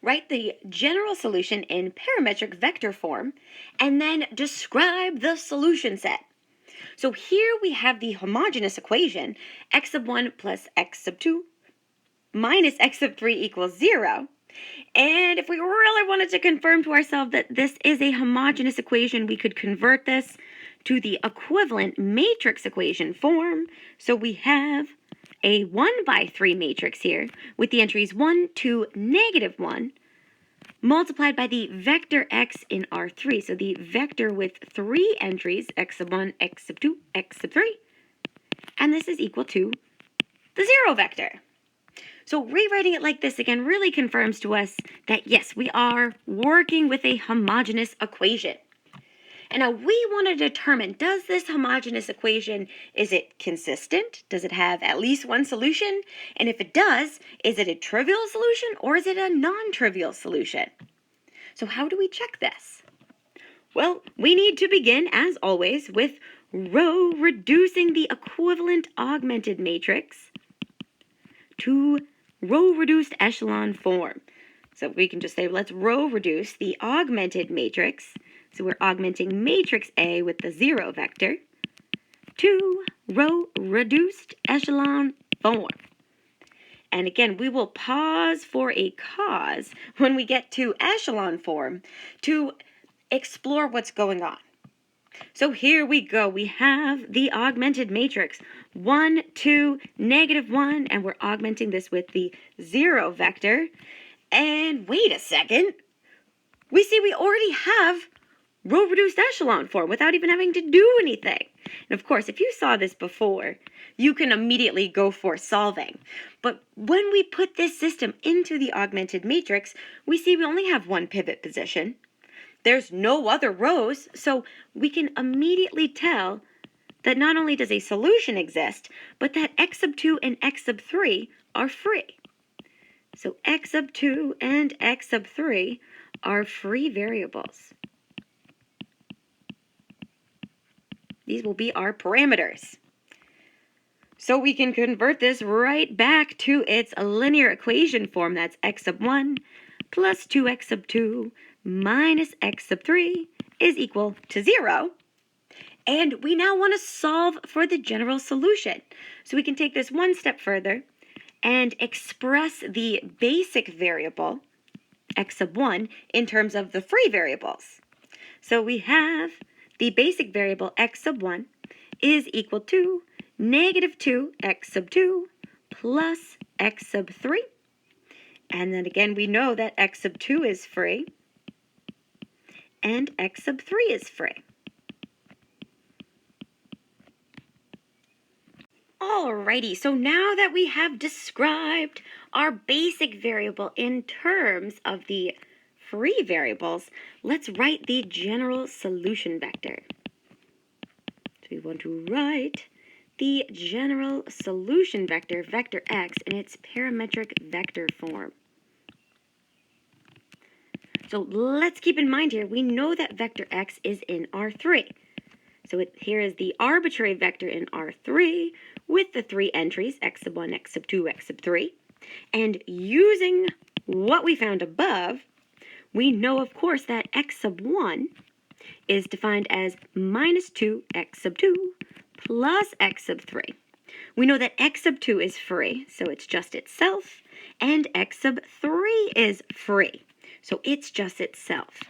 write the general solution in parametric vector form, and then describe the solution set. So here we have the homogeneous equation, x sub 1 plus x sub 2 minus x sub 3 equals 0. And if we really wanted to confirm to ourselves that this is a homogeneous equation, we could convert this to the equivalent matrix equation form. So we have a 1 by 3 matrix here with the entries 1, 2, negative 1 multiplied by the vector x in R3. So the vector with 3 entries, x sub 1, x sub 2, x sub 3. And this is equal to the 0 vector. So rewriting it like this again really confirms to us that yes, we are working with a homogeneous equation. And now we want to determine, does this homogeneous equation, is it consistent? Does it have at least one solution? And if it does, is it a trivial solution or is it a non-trivial solution? So how do we check this? Well, we need to begin, as always, with row reducing the equivalent augmented matrix to row reduced echelon form. So we can just say, let's row reduce the augmented matrix. So we're augmenting matrix A with the 0 vector to row reduced echelon form. And again, we will pause for a cause when we get to echelon form to explore what's going on. So here we go. We have the augmented matrix 1, 2, negative 1, and we're augmenting this with the 0 vector. And wait a second. We see we already have row reduced echelon form without even having to do anything. And of course, if you saw this before, you can immediately go for solving. But when we put this system into the augmented matrix, we see we only have one pivot position. There's no other rows, so we can immediately tell that not only does a solution exist, but that x sub 2 and x sub 3 are free. So x sub 2 and x sub 3 are free variables. These will be our parameters. So we can convert this right back to its linear equation form. That's x sub 1 plus 2x sub 2 minus x sub 3 is equal to 0. And we now want to solve for the general solution. So we can take this one step further and express the basic variable, x sub 1, in terms of the free variables. So we have the basic variable x sub 1 is equal to negative 2x sub 2 plus x sub 3. And then again, we know that x sub 2 is free and x sub 3 is free. Alrighty, so now that we have described our basic variable in terms of the free variables, let's write the general solution vector. So we want to write the general solution vector, vector x, in its parametric vector form. So let's keep in mind here, we know that vector x is in R3. So here is the arbitrary vector in R3 with the 3 entries, x sub 1, x sub 2, x sub 3. And using what we found above, we know, of course, that x sub 1 is defined as minus 2 x sub 2 plus x sub 3. We know that x sub 2 is free, so it's just itself, and x sub 3 is free, so it's just itself.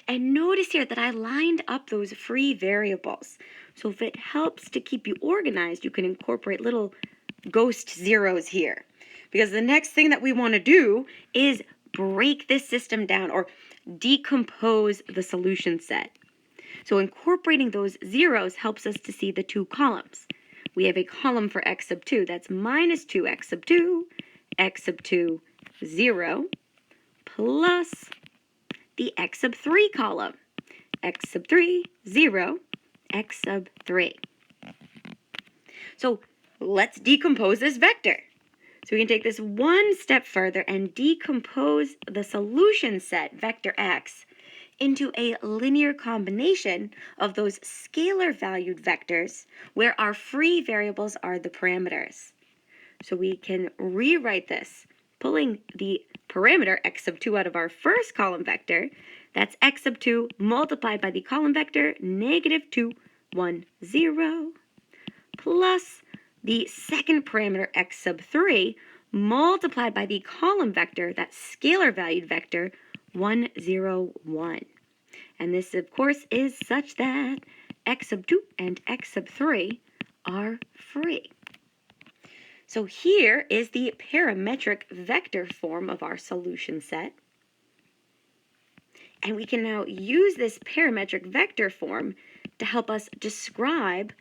And notice here that I lined up those free variables. So if it helps to keep you organized, you can incorporate little ghost zeros here. Because the next thing that we want to do is break this system down or decompose the solution set. So incorporating those zeros helps us to see the two columns. We have a column for x sub 2, that's minus 2 x sub 2, x sub 2, 0, plus the x sub 3 column, x sub 3, 0, x sub 3. So let's decompose this vector. So we can take this one step further and decompose the solution set, vector x, into a linear combination of those scalar valued vectors where our free variables are the parameters. So we can rewrite this, pulling the parameter x sub 2 out of our first column vector, that's x sub 2 multiplied by the column vector negative 2, 1, 0, plus the second parameter x sub 3 multiplied by the column vector, that scalar valued vector, 1, 0, 1. And this, of course, is such that x sub 2 and x sub 3 are free. So here is the parametric vector form of our solution set. And we can now use this parametric vector form to help us describe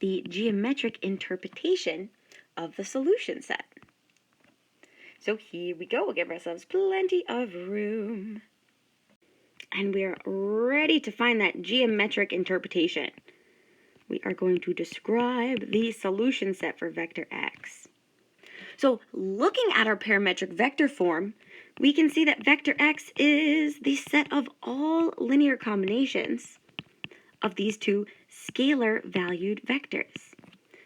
the geometric interpretation of the solution set. So here we go. We'll give ourselves plenty of room. And we're ready to find that geometric interpretation. We are going to describe the solution set for vector x. So looking at our parametric vector form, we can see that vector x is the set of all linear combinations of these two scalar valued vectors.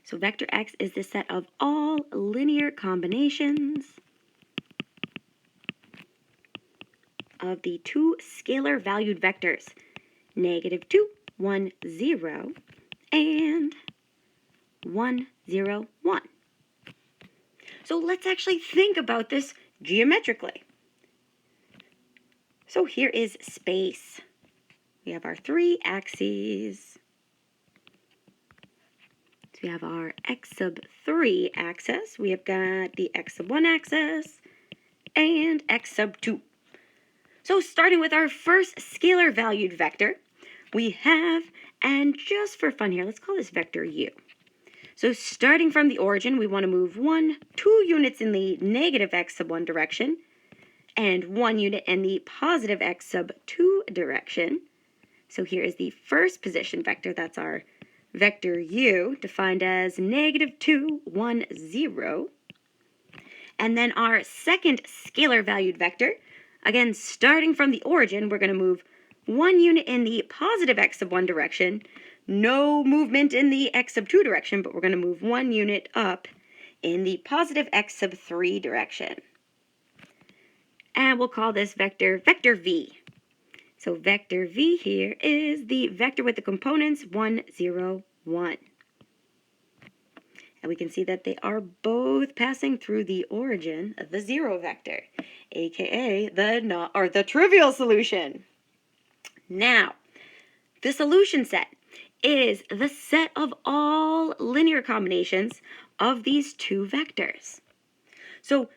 So vector x is the set of all linear combinations of the two scalar valued vectors, negative 2, 1, 0, and 1, 0, 1. So let's actually think about this geometrically. So here is space. We have our three axes. So we have our x sub 3 axis. We have got the x sub 1 axis and x sub 2. So starting with our first scalar valued vector, we have, and just for fun here, let's call this vector u. So starting from the origin, we want to move 2 units in the negative x sub 1 direction and 1 unit in the positive x sub 2 direction. So here is the first position vector. That's our vector u, defined as negative 2, 1, 0. And then our second scalar valued vector, again, starting from the origin, we're going to move 1 unit in the positive x sub 1 direction, no movement in the x sub 2 direction, but we're going to move 1 unit up in the positive x sub 3 direction. And we'll call this vector v. So vector v here is the vector with the components 1, 0, 1. And we can see that they are both passing through the origin of the 0 vector, aka the trivial solution. Now, the solution set is the set of all linear combinations of these two vectors. So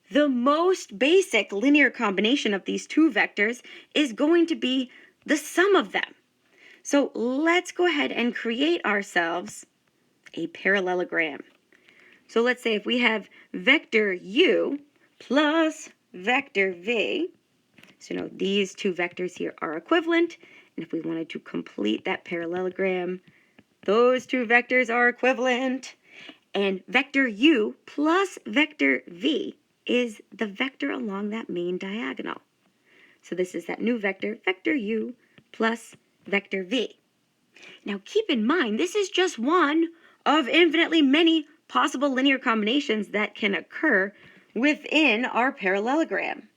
the most basic linear combination of these two vectors is going to be the sum of them. So let's go ahead and create ourselves a parallelogram. So let's say if we have vector u plus vector v, so these two vectors here are equivalent, and if we wanted to complete that parallelogram, those two vectors are equivalent, and vector u plus vector v is the vector along that main diagonal. So this is that new vector, vector u plus vector v. Now keep in mind, this is just one of infinitely many possible linear combinations that can occur within our parallelogram.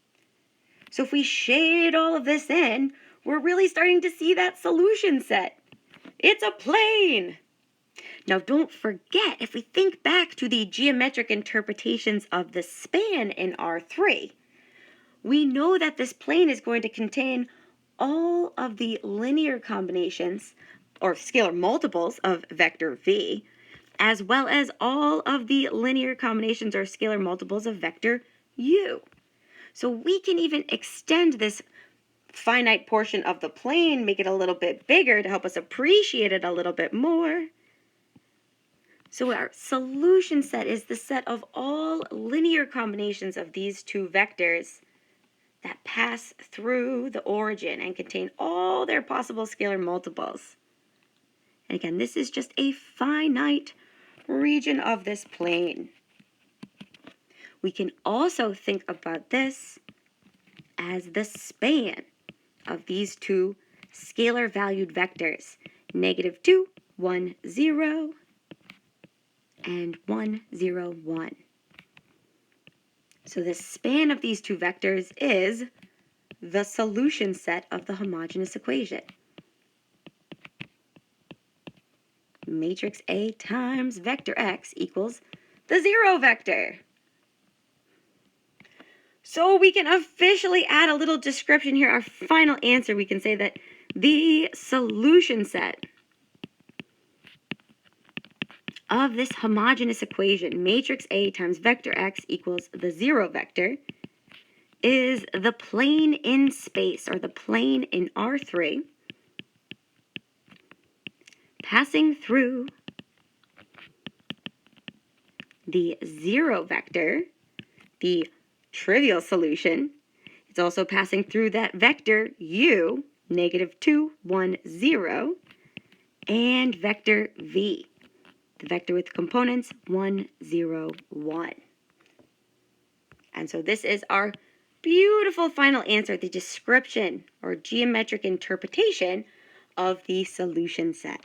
So if we shade all of this in, we're really starting to see that solution set. It's a plane. Now don't forget, if we think back to the geometric interpretations of the span in R3, we know that this plane is going to contain all of the linear combinations or scalar multiples of vector v, as well as all of the linear combinations or scalar multiples of vector u. So we can even extend this finite portion of the plane, make it a little bit bigger to help us appreciate it a little bit more. So our solution set is the set of all linear combinations of these two vectors that pass through the origin and contain all their possible scalar multiples. And again, this is just a finite region of this plane. We can also think about this as the span of these two scalar valued vectors, negative 2, 1, 0, and 1, 0, 1. So the span of these two vectors is the solution set of the homogeneous equation. Matrix A times vector x equals the 0 vector. So we can officially add a little description here. Our final answer, we can say that the solution set of this homogeneous equation, matrix A times vector x equals the 0 vector, is the plane in space, or the plane in R3, passing through the 0 vector, the trivial solution. It's also passing through that vector u, -2, 1, 0, and vector v, the vector with components 1, 0, 1. And so this is our beautiful final answer, the description or geometric interpretation of the solution set.